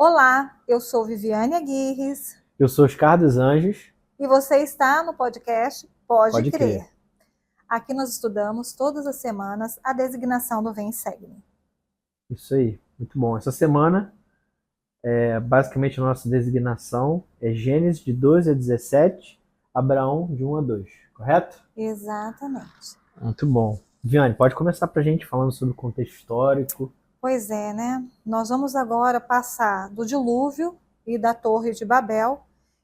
Olá, eu sou Viviane Aguirres Eu sou Oscar dos Anjos. e você está no podcast Pode Pode crer. Crer. Aqui nós estudamos todas as semanas a designação do Vem Segue-me. Isso aí, muito bom. Essa semana, basicamente a nossa designação é Gênesis de 12 a 17, Abraão de 1 a 2, correto? Exatamente. Muito bom. Viane, pode começar pra gente falando sobre o contexto histórico. Pois é, né? Nós vamos agora passar do dilúvio e da Torre de Babel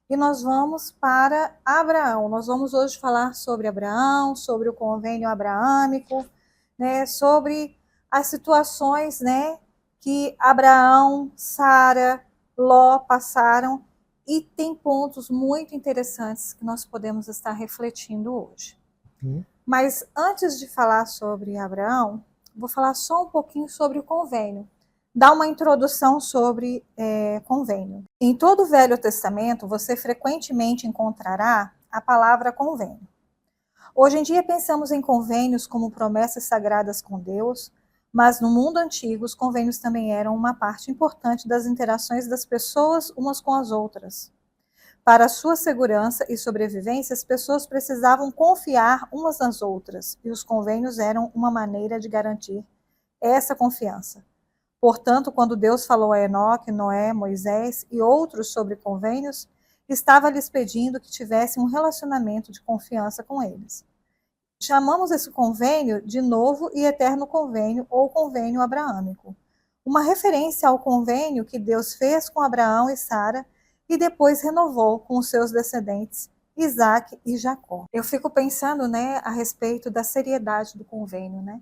e nós vamos para Abraão. Nós vamos hoje falar sobre Abraão, sobre o convênio abraâmico, né? Sobre as situações, né? Que Abraão, Sara, Ló passaram e tem pontos muito interessantes que nós podemos estar refletindo hoje. Mas antes de falar sobre Abraão, vou falar só um pouquinho sobre o convênio. Dar uma introdução sobre convênio. Em todo o Velho Testamento, você frequentemente encontrará a palavra convênio. Hoje em dia pensamos em convênios como promessas sagradas com Deus, mas no mundo antigo os convênios também eram uma parte importante das interações das pessoas umas com as outras. Para sua segurança e sobrevivência, as pessoas precisavam confiar umas nas outras, e os convênios eram uma maneira de garantir essa confiança. Portanto, quando Deus falou a Enoque, Noé, Moisés e outros sobre convênios, estava lhes pedindo que tivessem um relacionamento de confiança com eles. Chamamos esse convênio de novo e eterno convênio ou convênio abraâmico, uma referência ao convênio que Deus fez com Abraão e Sara e depois renovou com os seus descendentes, Isaac e Jacó. Eu fico pensando, né, a respeito da seriedade do convênio, né?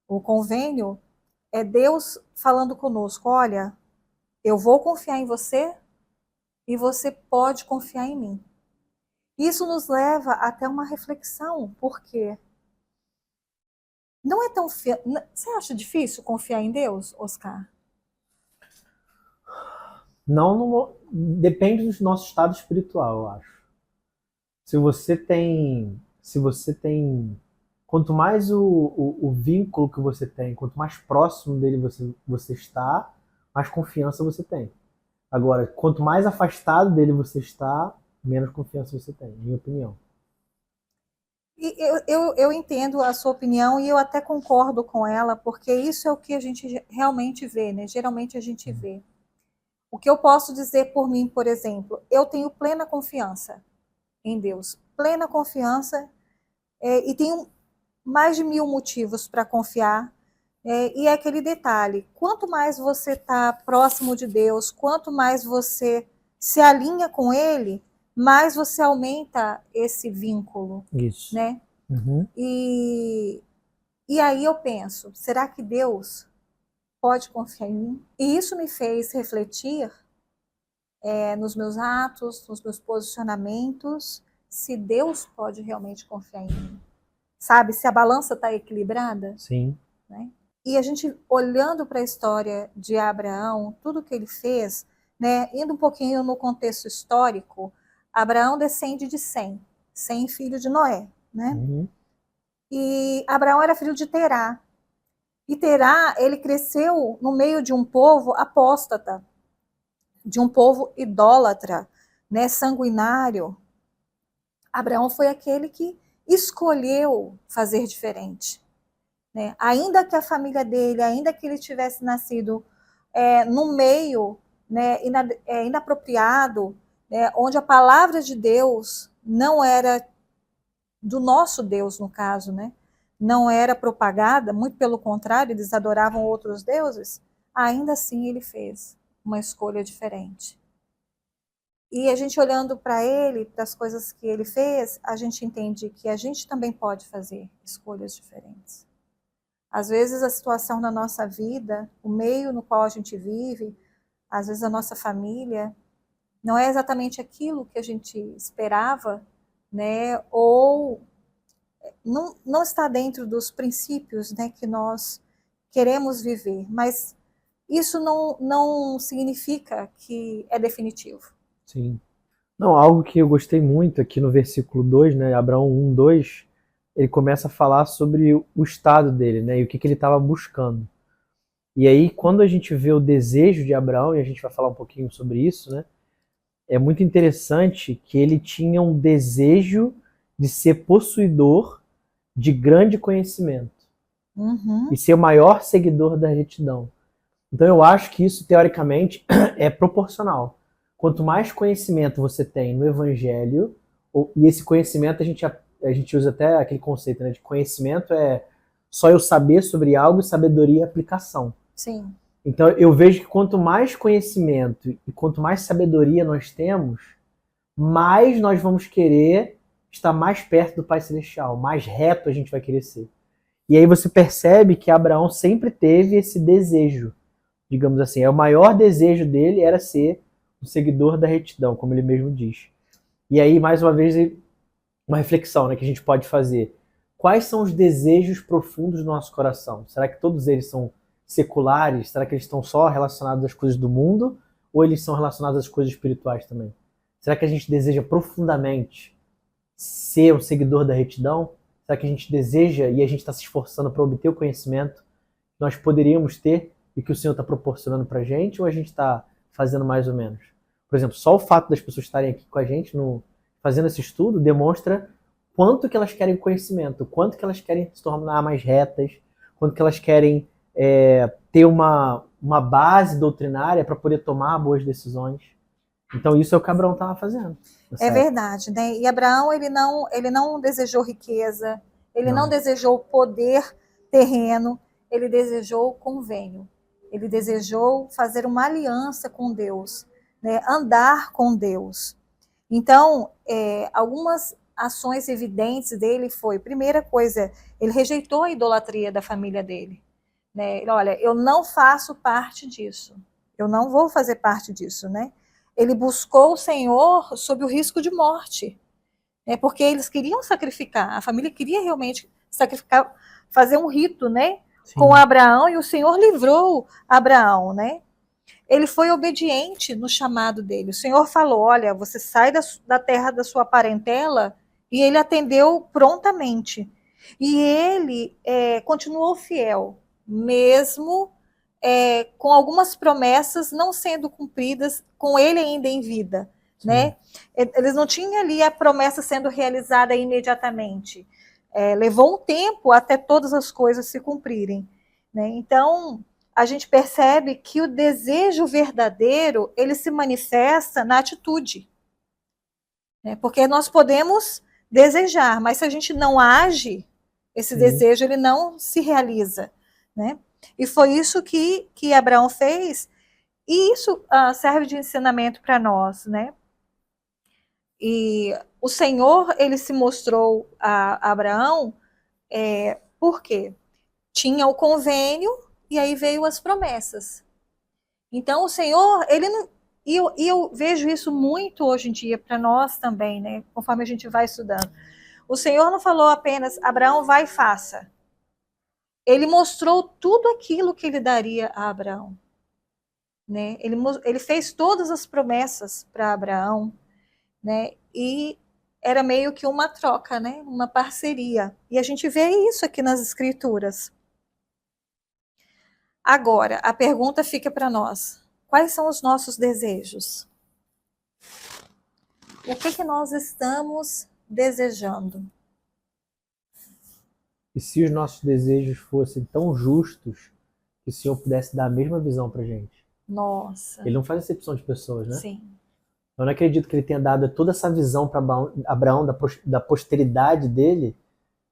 O convênio é Deus falando conosco, olha, eu vou confiar em você e você pode confiar em mim. Isso nos leva até uma reflexão, porque não é tão... Você acha difícil confiar em Deus, Oscar? Não, depende do nosso estado espiritual, eu acho. Se você tem, quanto mais o vínculo que você tem, quanto mais próximo dele você está, mais confiança você tem. Agora, quanto mais afastado dele você está, menos confiança você tem, minha opinião. E eu entendo a sua opinião e eu até concordo com ela, porque isso é o que a gente realmente vê, né? Geralmente a gente vê. O que eu posso dizer por mim, por exemplo, eu tenho plena confiança em Deus, plena confiança, e tenho mais de 1000 motivos para confiar. E é aquele detalhe: quanto mais você está próximo de Deus, quanto mais você se alinha com Ele, mais você aumenta esse vínculo, Isso. né? Uhum. E aí eu penso, será que Deus pode confiar em mim? E isso me fez refletir nos meus atos, nos meus posicionamentos, se Deus pode realmente confiar em mim. Sabe, se a balança está equilibrada. Sim. Né? E a gente, olhando para a história de Abraão, tudo que ele fez, né, indo um pouquinho no contexto histórico, Abraão descende de Sem filho de Noé. Né? Uhum. E Abraão era filho de Terá. E Terá, ele cresceu no meio de um povo apóstata, de um povo idólatra, né, sanguinário. Abraão foi aquele que escolheu fazer diferente. Né? Ainda que a família dele, ainda que ele tivesse nascido no meio, né, inapropriado, né, onde a palavra de Deus não era, do nosso Deus no caso, né, não era propagada, muito pelo contrário, eles adoravam outros deuses, ainda assim ele fez uma escolha diferente. E a gente olhando para ele, para as coisas que ele fez, a gente entende que a gente também pode fazer escolhas diferentes. Às vezes a situação na nossa vida, o meio no qual a gente vive, às vezes a nossa família, não é exatamente aquilo que a gente esperava, né? Ou não está dentro dos princípios, né, que nós queremos viver. Mas isso não significa que é definitivo. Sim. Não, algo que eu gostei muito aqui no versículo 2, né, Abraão 1, 2, ele começa a falar sobre o estado dele, né, e o que ele estava buscando. E aí, quando a gente vê o desejo de Abraão, e a gente vai falar um pouquinho sobre isso, né? É muito interessante que ele tinha um desejo de ser possuidor de grande conhecimento Uhum. e ser o maior seguidor da retidão. Então eu acho que isso, teoricamente, é proporcional. Quanto mais conhecimento você tem no Evangelho, e esse conhecimento a gente usa até aquele conceito, né, de conhecimento é só eu saber sobre algo e sabedoria é aplicação. Sim. Então eu vejo que quanto mais conhecimento e quanto mais sabedoria nós temos, mais nós vamos querer estar mais perto do Pai Celestial, mais reto a gente vai querer ser. E aí você percebe que Abraão sempre teve esse desejo, digamos assim. O maior desejo dele era ser um seguidor da retidão, como ele mesmo diz. E aí, mais uma vez, uma reflexão, né, que a gente pode fazer. Quais são os desejos profundos do nosso coração? Será que todos eles são seculares? Será que eles estão só relacionados às coisas do mundo? Ou eles são relacionados às coisas espirituais também? Será que a gente deseja profundamente ser um seguidor da retidão? Será que a gente deseja e a gente está se esforçando para obter o conhecimento que nós poderíamos ter e que o Senhor está proporcionando para a gente? Ou a gente está fazendo mais ou menos? Por exemplo, só o fato das pessoas estarem aqui com a gente fazendo esse estudo demonstra quanto que elas querem conhecimento, quanto que elas querem se tornar mais retas, quanto que elas querem ter uma base doutrinária para poder tomar boas decisões. Então isso é o que Abraão estava fazendo. É verdade, né? E Abraão, ele não desejou riqueza, ele não desejou poder terreno, ele desejou convênio. Ele desejou fazer uma aliança com Deus, né? Andar com Deus. Então, algumas ações evidentes dele foi, primeira coisa, ele rejeitou a idolatria da família dele. Né? Olha, eu não faço parte disso, eu não vou fazer parte disso, né? Ele buscou o Senhor sob o risco de morte, né? Porque eles queriam sacrificar, a família queria realmente sacrificar, fazer um rito, né? Sim. Com Abraão, e o Senhor livrou Abraão, né? Ele foi obediente no chamado dele. O Senhor falou: olha, você sai da terra da sua parentela, e ele atendeu prontamente. E ele continuou fiel, mesmo com algumas promessas não sendo cumpridas, com ele ainda em vida. Né? Eles não tinham ali a promessa sendo realizada imediatamente. Levou um tempo até todas as coisas se cumprirem. Né? Então, a gente percebe que o desejo verdadeiro, ele se manifesta na atitude. Né? Porque nós podemos desejar, mas se a gente não age, esse desejo ele não se realiza. Né? E foi isso que Abraão fez, e isso serve de ensinamento para nós. Né? E o Senhor, ele se mostrou a Abraão, por quê? Tinha o convênio, e aí veio as promessas. Então, o Senhor, ele não. E eu vejo isso muito hoje em dia para nós também, né? Conforme a gente vai estudando. O Senhor não falou apenas, Abraão, vai e faça. Ele mostrou tudo aquilo que ele daria a Abraão. Né? Ele fez todas as promessas para Abraão, né? E era meio que uma troca, né? Uma parceria. E a gente vê isso aqui nas Escrituras. Agora, a pergunta fica para nós: quais são os nossos desejos? O que nós estamos desejando? E se os nossos desejos fossem tão justos que o Senhor pudesse dar a mesma visão pra gente? Nossa. Ele não faz acepção de pessoas, né? Sim. Eu não acredito que ele tenha dado toda essa visão para Abraão da posteridade dele,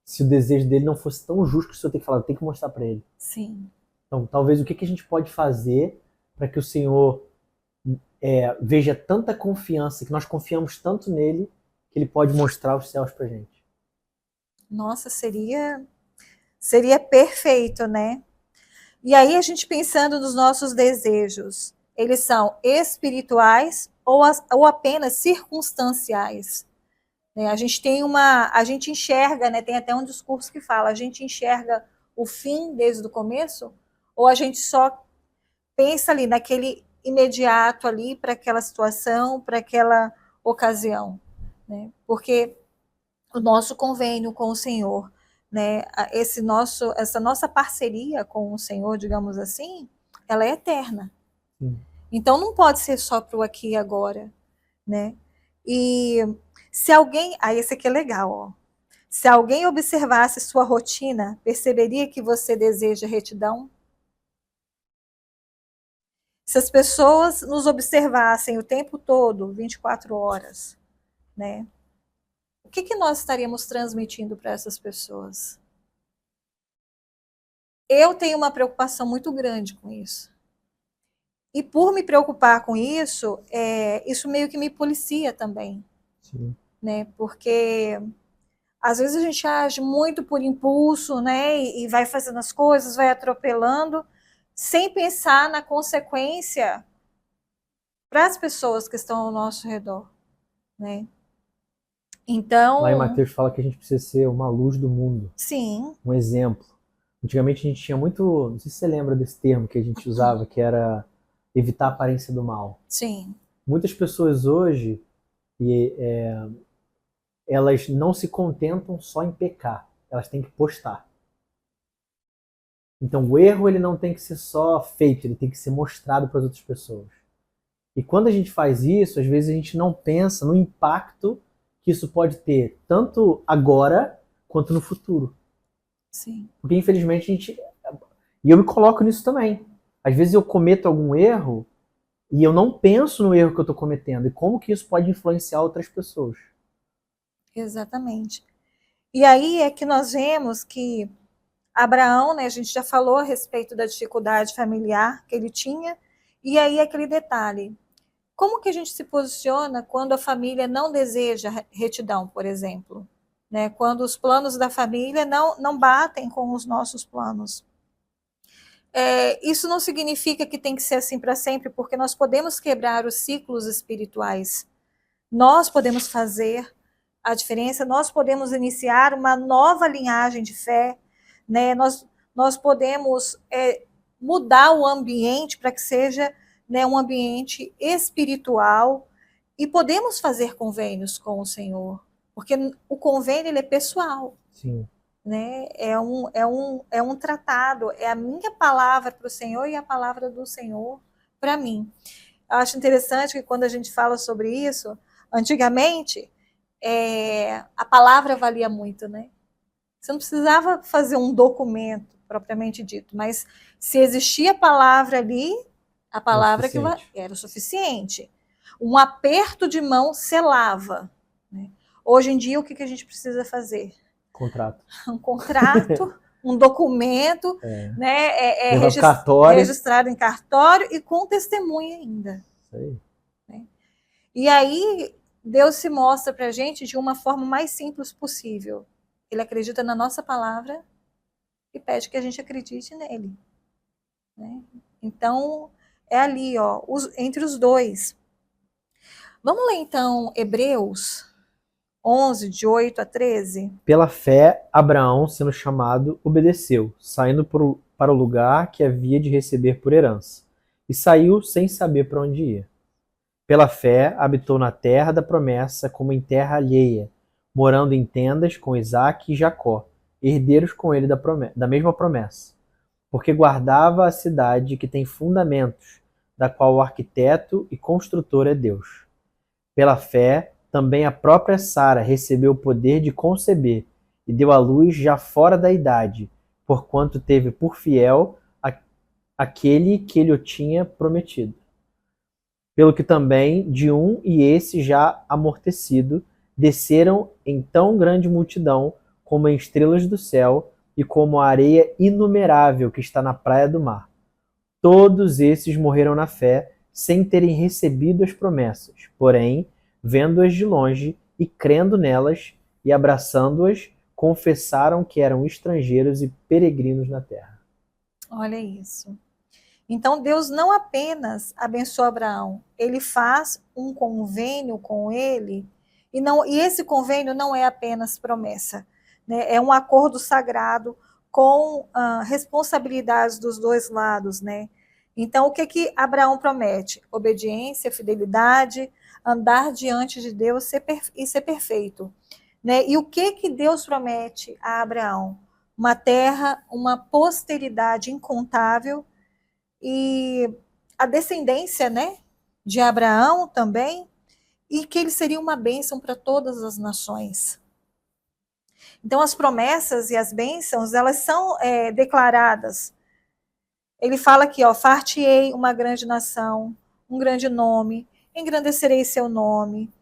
se o desejo dele não fosse tão justo que o Senhor tem que falar, tem que mostrar para ele. Sim. Então, talvez o que a gente pode fazer para que o Senhor veja tanta confiança, que nós confiamos tanto nele, que ele pode mostrar os céus pra gente. Nossa, seria perfeito, né? E aí a gente pensando nos nossos desejos, eles são espirituais ou apenas circunstanciais? Né? A gente enxerga, né? Tem até um discurso que fala, a gente enxerga o fim desde o começo, ou a gente só pensa ali naquele imediato ali para aquela situação, para aquela ocasião, né? Porque o nosso convênio com o Senhor né, essa nossa parceria com o Senhor, digamos assim, ela é eterna. Sim. Então não pode ser só para o aqui e agora, né? E se alguém, esse aqui é legal, ó. Se alguém observasse sua rotina, perceberia que você deseja retidão? Se as pessoas nos observassem o tempo todo, 24 horas, né? O que nós estaríamos transmitindo para essas pessoas? Eu tenho uma preocupação muito grande com isso. E por me preocupar com isso, isso meio que me policia também. Sim. Né? Porque às vezes a gente age muito por impulso, né? E vai fazendo as coisas, vai atropelando, sem pensar na consequência para as pessoas que estão ao nosso redor, né? Lá em Então, Mateus fala que a gente precisa ser uma luz do mundo, sim, um exemplo. Antigamente a gente tinha muito, não sei se você lembra desse termo que a gente usava, que era evitar a aparência do mal. sim, Muitas pessoas hoje, elas não se contentam só em pecar, elas têm que postar. Então o erro ele não tem que ser só feito, ele tem que ser mostrado para as outras pessoas. E quando a gente faz isso, às vezes a gente não pensa no impacto que isso pode ter, tanto agora quanto no futuro. sim. Porque infelizmente a gente. E eu me coloco nisso também. Às vezes eu cometo algum erro e eu não penso no erro que eu estou cometendo e como que isso pode influenciar outras pessoas. Exatamente. E aí é que nós vemos que Abraão, né, a gente já falou a respeito da dificuldade familiar que ele tinha, e aí aquele detalhe. Como que a gente se posiciona quando a família não deseja retidão, por exemplo? Né? Quando os planos da família não batem com os nossos planos. Isso não significa que tem que ser assim para sempre, porque nós podemos quebrar os ciclos espirituais. Nós podemos fazer a diferença, nós podemos iniciar uma nova linhagem de fé, né? Nós podemos mudar o ambiente para que seja, né, um ambiente espiritual e podemos fazer convênios com o Senhor, porque o convênio ele é pessoal. Sim. Né? É um tratado, é a minha palavra para o Senhor e a palavra do Senhor para mim. Eu acho interessante que quando a gente fala sobre isso, antigamente, a palavra valia muito, né? Você não precisava fazer um documento propriamente dito, mas se existia a palavra ali, a palavra que era o suficiente. Um aperto de mão selava. Né? Hoje em dia, o que a gente precisa fazer? Contrato. Um contrato, um documento, né? Registrado em cartório e com testemunha ainda. Isso aí. Né? E aí Deus se mostra para a gente de uma forma mais simples possível. Ele acredita na nossa palavra e pede que a gente acredite nele. Né? Então, é ali, ó, entre os dois. Vamos ler então Hebreus 11, de 8 a 13? Pela fé, Abraão, sendo chamado, obedeceu, saindo para o lugar que havia de receber por herança, e saiu sem saber para onde ia. Pela fé, habitou na terra da promessa como em terra alheia, morando em tendas com Isaque e Jacó, herdeiros com ele da mesma promessa, porque guardava a cidade que tem fundamentos, da qual o arquiteto e construtor é Deus. Pela fé, também a própria Sara recebeu o poder de conceber e deu à luz já fora da idade, porquanto teve por fiel aquele que lhe tinha prometido. Pelo que também de um e esse já amortecido, desceram em tão grande multidão como em estrelas do céu e como a areia inumerável que está na praia do mar. Todos esses morreram na fé, sem terem recebido as promessas, porém, vendo-as de longe e crendo nelas e abraçando-as, confessaram que eram estrangeiros e peregrinos na terra. Olha isso. Então Deus não apenas abençoa Abraão, ele faz um convênio com ele, e esse convênio não é apenas promessa, né? É um acordo sagrado com responsabilidades dos dois lados, né? Então o que Abraão promete? Obediência, fidelidade, andar diante de Deus e ser perfeito. né? E o que Deus promete a Abraão? Uma terra, uma posteridade incontável e a descendência, né, de Abraão também, e que ele seria uma bênção para todas as nações. Então, as promessas e as bênçãos, elas são declaradas. Ele fala aqui, ó, far-te-ei uma grande nação, um grande nome, engrandecerei seu nome,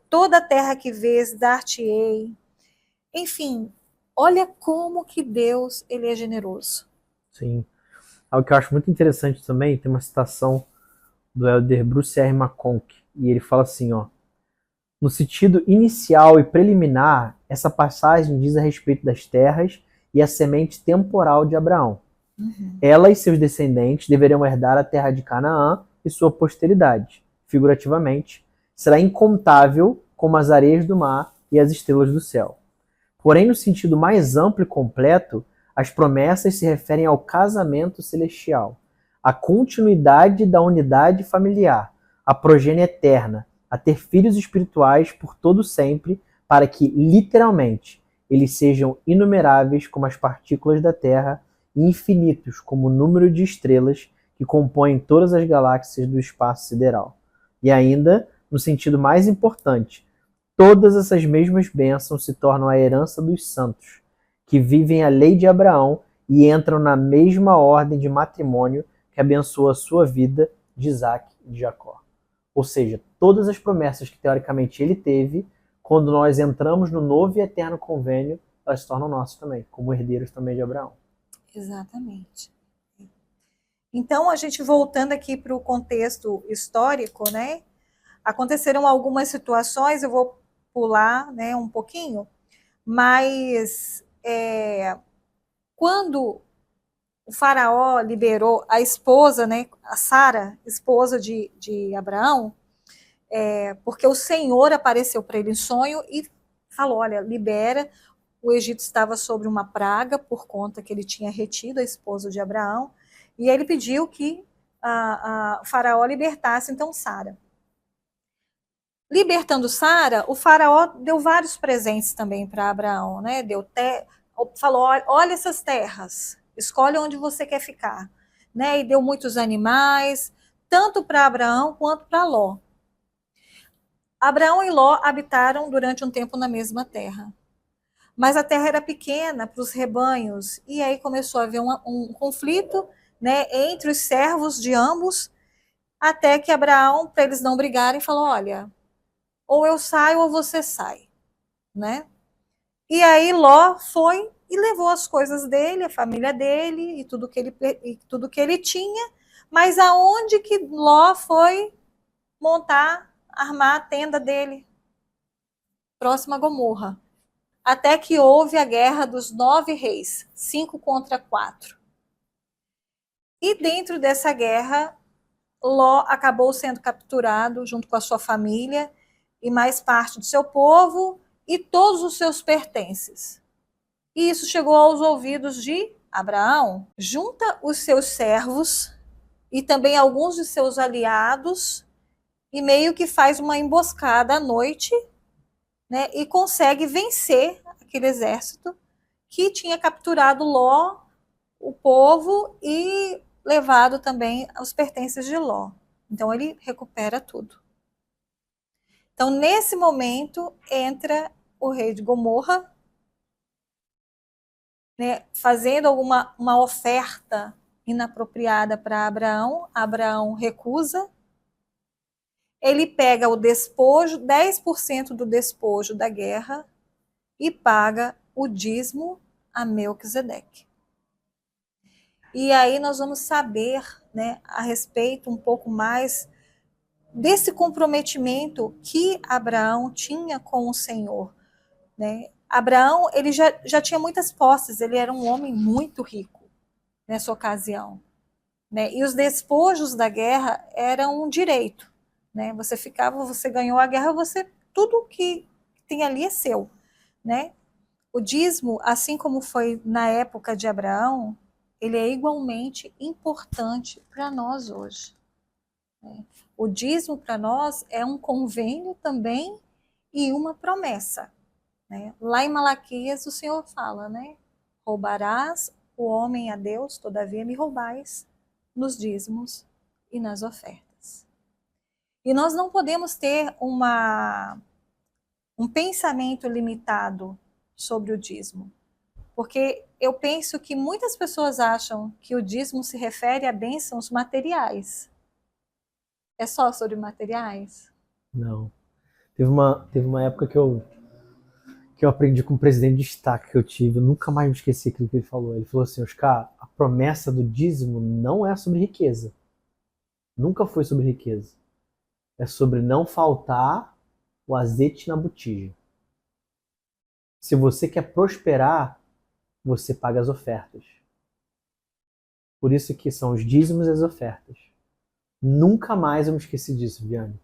toda a terra que vês, dar-te-ei. Enfim, olha como que Deus, ele é generoso. Sim. Algo que eu acho muito interessante também, tem uma citação do elder Bruce R. McConkie, e ele fala assim, ó, no sentido inicial e preliminar, essa passagem diz a respeito das terras e a semente temporal de Abraão. Ela e seus descendentes deverão herdar a terra de Canaã e sua posteridade, figurativamente, será incontável como as areias do mar e as estrelas do céu. Porém, no sentido mais amplo e completo, as promessas se referem ao casamento celestial, à continuidade da unidade familiar, à progenie eterna, a ter filhos espirituais por todo sempre, para que, literalmente, eles sejam inumeráveis como as partículas da Terra e infinitos como o número de estrelas que compõem todas as galáxias do espaço sideral. E ainda, no sentido mais importante, todas essas mesmas bênçãos se tornam a herança dos santos, que vivem a lei de Abraão e entram na mesma ordem de matrimônio que abençoa a sua vida de Isaac e de Jacó. Ou seja, todas as promessas que teoricamente ele teve, quando nós entramos no novo e eterno convênio, elas se tornam nossas também, como herdeiros também de Abraão. Exatamente. Então, a gente voltando aqui para o contexto histórico, né? Aconteceram algumas situações, eu vou pular, né, um pouquinho, mas quando o faraó liberou a esposa, né, a Sara, esposa de Abraão, porque o Senhor apareceu para ele em sonho e falou, olha, libera. O Egito estava sobre uma praga por conta que ele tinha retido a esposa de Abraão, e ele pediu que o faraó libertasse então Sara. Libertando Sara, o faraó deu vários presentes também para Abraão, né? Falou, olha essas terras, escolhe onde você quer ficar, né? E deu muitos animais, tanto para Abraão quanto para Ló. Abraão e Ló habitaram durante um tempo na mesma terra. Mas a terra era pequena para os rebanhos, e aí começou a haver um conflito, né, entre os servos de ambos, até que Abraão, para eles não brigarem, falou, olha, ou eu saio ou você sai, né? E aí Ló foi e levou as coisas dele, a família dele e tudo que ele tinha, mas aonde que Ló foi armar a tenda dele? Próxima a Gomorra. Até que houve a guerra dos 9 reis, 5 contra 4. E dentro dessa guerra, Ló acabou sendo capturado junto com a sua família e mais parte do seu povo e todos os seus pertences. E isso chegou aos ouvidos de Abraão. Junta os seus servos e também alguns de seus aliados e meio que faz uma emboscada à noite, né, e consegue vencer aquele exército que tinha capturado Ló, o povo, e levado também os pertences de Ló. Então ele recupera tudo. Então, nesse momento, entra o rei de Gomorra, né, fazendo uma oferta inapropriada para Abraão. Abraão recusa. Ele pega o despojo, 10% do despojo da guerra, e paga o dízimo a Melquisedeque. E aí nós vamos saber, né, a respeito um pouco mais desse comprometimento que Abraão tinha com o Senhor, né? Abraão, ele já tinha muitas posses, ele era um homem muito rico nessa ocasião, né? E os despojos da guerra eram um direito, né? Você ganhou a guerra, tudo que tem ali é seu, né? O dízimo, assim como foi na época de Abraão, ele é igualmente importante para nós hoje, né? O dízimo para nós é um convênio também e uma promessa, né? Lá em Malaquias o Senhor fala, né? Roubarás o homem a Deus, todavia me roubais nos dízimos e nas ofertas. E nós não podemos ter um pensamento limitado sobre o dízimo, porque eu penso que muitas pessoas acham que o dízimo se refere a bênçãos materiais. É só sobre materiais? Não. Teve uma época que eu aprendi com o presidente de destaque que eu tive, eu nunca mais me esqueci aquilo que ele falou. Ele falou assim, Oscar, a promessa do dízimo não é sobre riqueza. Nunca foi sobre riqueza. É sobre não faltar o azeite na botija. Se você quer prosperar, você paga as ofertas. Por isso que são os dízimos e as ofertas. Nunca mais eu me esqueci disso, Viane.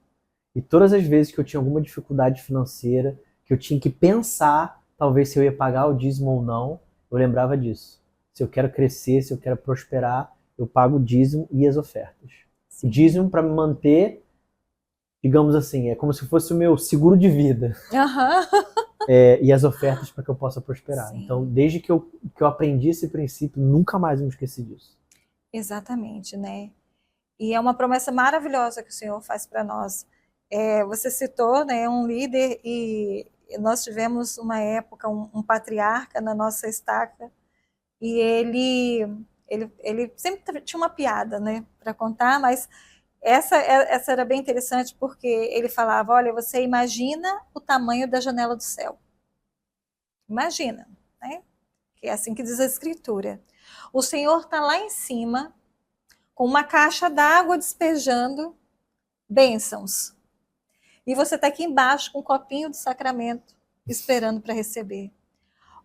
E todas as vezes que eu tinha alguma dificuldade financeira, que eu tinha que pensar, talvez se eu ia pagar o dízimo ou não, eu lembrava disso. Se eu quero crescer, se eu quero prosperar, eu pago o dízimo e as ofertas. Sim. O dízimo para me manter, digamos assim, é como se fosse o meu seguro de vida. E as ofertas para que eu possa prosperar. Sim. Então, desde que eu aprendi esse princípio, nunca mais me esqueci disso. Exatamente, né? E é uma promessa maravilhosa que o Senhor faz para nós. Você citou, né, um líder, e nós tivemos uma época, um patriarca na nossa estaca, e ele sempre tinha uma piada, né, para contar, mas essa era bem interessante, porque ele falava, olha, você imagina o tamanho da janela do céu. Imagina, né? Que é assim que diz a Escritura. O Senhor está lá em cima, com uma caixa d'água despejando bênçãos. E você está aqui embaixo com um copinho de sacramento, esperando para receber.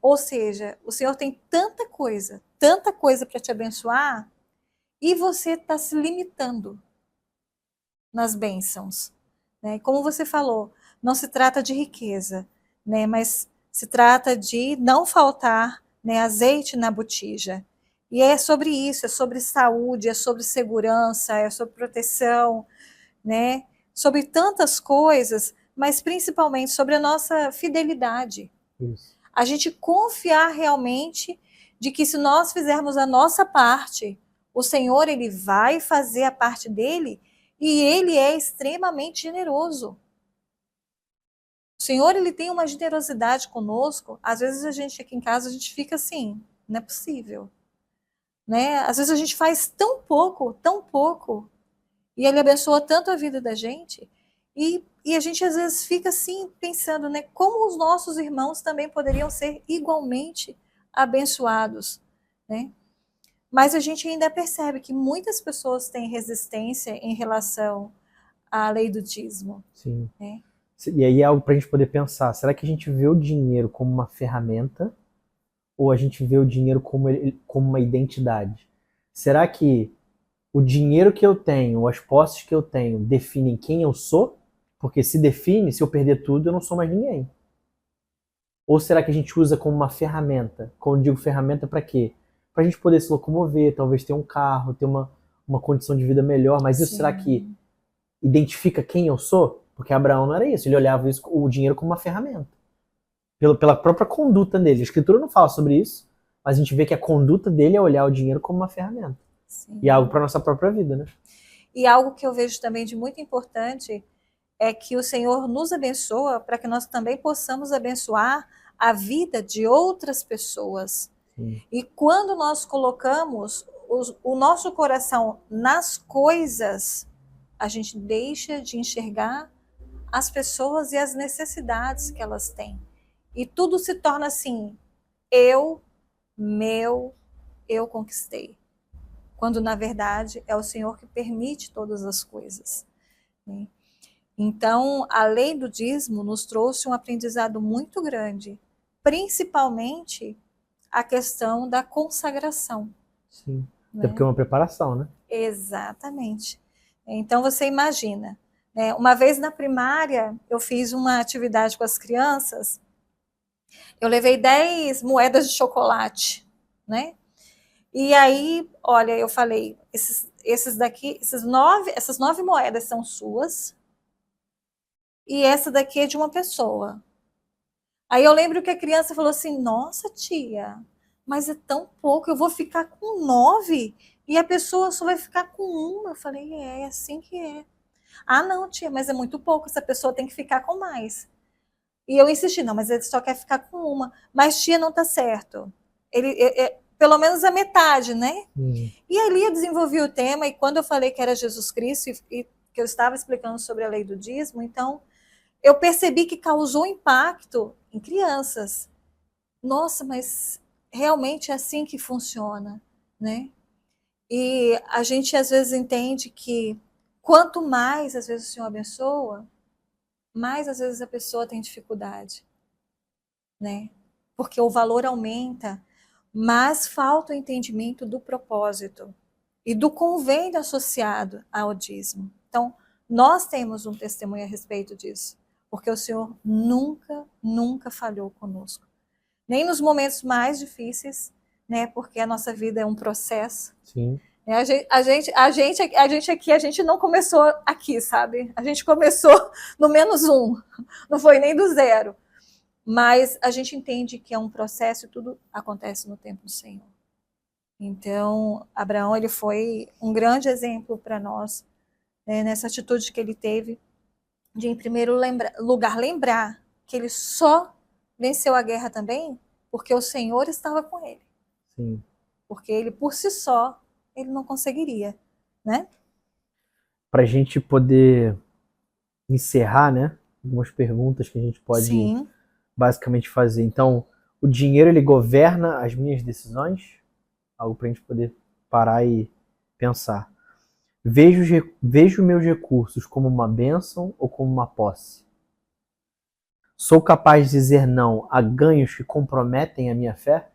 Ou seja, o Senhor tem tanta coisa para te abençoar, e você está se limitando nas bênçãos. Né? Como você falou, não se trata de riqueza, né? Mas se trata de não faltar, né, azeite na botija. E é sobre isso, é sobre saúde, é sobre segurança, é sobre proteção, né? Sobre tantas coisas, mas principalmente sobre a nossa fidelidade. Isso. A gente confiar realmente de que se nós fizermos a nossa parte, o Senhor ele vai fazer a parte dele, e ele é extremamente generoso. O Senhor ele tem uma generosidade conosco. Às vezes a gente aqui em casa a gente fica assim, não é possível, né? Às vezes a gente faz tão pouco, e ele abençoa tanto a vida da gente, e a gente às vezes fica assim pensando, né, como os nossos irmãos também poderiam ser igualmente abençoados, né? Mas a gente ainda percebe que muitas pessoas têm resistência em relação à lei do dízimo. Sim. Né? E aí é algo para a gente poder pensar, será que a gente vê o dinheiro como uma ferramenta ou a gente vê o dinheiro como uma identidade? Será que o dinheiro que eu tenho, as posses que eu tenho, definem quem eu sou? Porque se define, se eu perder tudo, eu não sou mais ninguém. Ou será que a gente usa como uma ferramenta? Quando eu digo ferramenta, para quê? Para a gente poder se locomover, talvez ter um carro, ter uma condição de vida melhor. Mas isso será que identifica quem eu sou? Porque Abraão não era isso. Ele olhava o dinheiro como uma ferramenta. Pela própria conduta dele. A Escritura não fala sobre isso, mas a gente vê que a conduta dele é olhar o dinheiro como uma ferramenta. Sim. E algo para nossa própria vida, né? E algo que eu vejo também de muito importante é que o Senhor nos abençoa para que nós também possamos abençoar a vida de outras pessoas. Sim. E quando nós colocamos o nosso coração nas coisas, a gente deixa de enxergar as pessoas e as necessidades que elas têm. E tudo se torna assim, meu, eu conquistei. Quando, na verdade, é o Senhor que permite todas as coisas. Né? Então, a lei do dízimo nos trouxe um aprendizado muito grande, principalmente a questão da consagração. Sim, Né? até porque é uma preparação, né? Exatamente. Então, você imagina, né? Uma vez na primária, eu fiz uma atividade com as crianças, eu levei 10 moedas de chocolate, né? E aí, olha, eu falei, essas 9 moedas são suas, e essa daqui é de uma pessoa. Aí eu lembro que a criança falou assim, nossa tia, mas é tão pouco, eu vou ficar com 9 e a pessoa só vai ficar com uma. Eu falei, é assim que é. Ah, não, tia, mas é muito pouco, essa pessoa tem que ficar com mais. E eu insisti, não, mas ele só quer ficar com uma. Mas tia, não tá certo. Pelo menos a metade, né? E ali eu desenvolvi o tema, e quando eu falei que era Jesus Cristo e que eu estava explicando sobre a lei do dízimo, então eu percebi que causou impacto em crianças. Nossa, mas realmente é assim que funciona, né? E a gente às vezes entende que quanto mais às vezes o Senhor abençoa, mais às vezes a pessoa tem dificuldade, né? Porque o valor aumenta, mas falta o entendimento do propósito e do convênio associado ao dízimo. Então, nós temos um testemunho a respeito disso, porque o Senhor nunca, nunca falhou conosco. Nem nos momentos mais difíceis, né? Porque a nossa vida é um processo. Sim. A gente aqui, a gente não começou aqui, sabe? A gente começou no -1, não foi nem do 0. Mas a gente entende que é um processo e tudo acontece no tempo do Senhor. Então, Abraão, ele foi um grande exemplo para nós, né, nessa atitude que ele teve de, em primeiro lugar, lembrar que ele só venceu a guerra também porque o Senhor estava com ele. Sim. Porque ele, por si só, ele não conseguiria, né? Para a gente poder encerrar, né? Algumas perguntas que a gente pode Sim. basicamente fazer. Então, o dinheiro, ele governa as minhas decisões? Algo para a gente poder parar e pensar. Vejo meus recursos como uma bênção ou como uma posse? Sou capaz de dizer não a ganhos que comprometem a minha fé?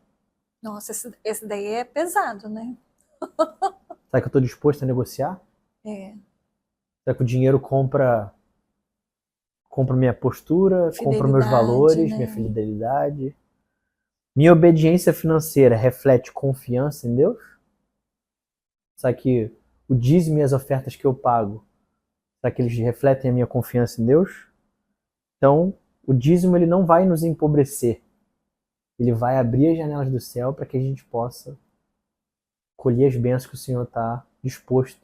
Nossa, esse daí é pesado, né? Será que eu estou disposto a negociar? É. Será que o dinheiro compra minha postura, compra meus Fidelidade, valores, né? minha fidelidade? Minha obediência financeira reflete confiança em Deus? Será que o dízimo e as ofertas que eu pago, será que eles refletem a minha confiança em Deus? Então, o dízimo, ele não vai nos empobrecer. Ele vai abrir as janelas do céu para que a gente possa colher as bênçãos que o Senhor está disposto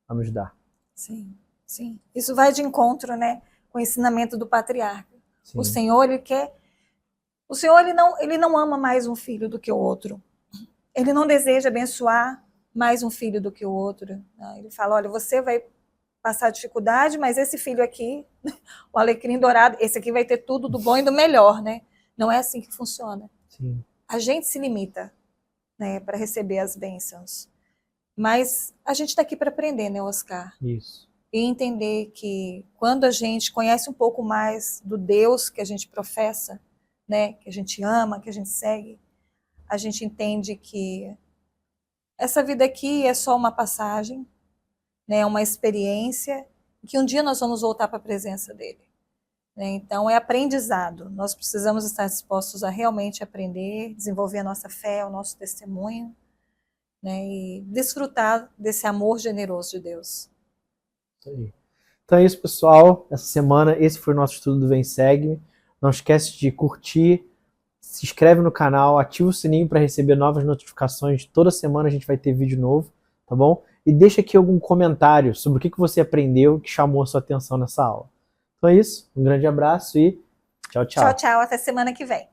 a nos dar. Sim, sim. Isso vai de encontro, né, com o ensinamento do patriarca. Sim. O Senhor, ele quer... O Senhor, ele não ama mais um filho do que o outro. Ele não deseja abençoar mais um filho do que o outro. Ele fala, olha, você vai passar dificuldade, mas esse filho aqui, o alecrim dourado, esse aqui vai ter tudo do bom e do melhor, né? Não é assim que funciona. Sim. A gente se limita, né, para receber as bênçãos. Mas a gente está aqui para aprender, né, Oscar? Isso. E entender que quando a gente conhece um pouco mais do Deus que a gente professa, né, que a gente ama, que a gente segue, a gente entende que essa vida aqui é só uma passagem, né, uma experiência, que um dia nós vamos voltar para a presença dele. Né? Então, é aprendizado. Nós precisamos estar dispostos a realmente aprender, desenvolver a nossa fé, o nosso testemunho, né, e desfrutar desse amor generoso de Deus. Isso aí. Então é isso, pessoal. Essa semana, esse foi o nosso estudo do Vem Segue-me. Não esquece de curtir, se inscreve no canal, ativa o sininho para receber novas notificações. Toda semana a gente vai ter vídeo novo, tá bom? E deixa aqui algum comentário sobre o que você aprendeu que chamou a sua atenção nessa aula. Então é isso, um grande abraço e tchau, tchau. Tchau, tchau, até semana que vem.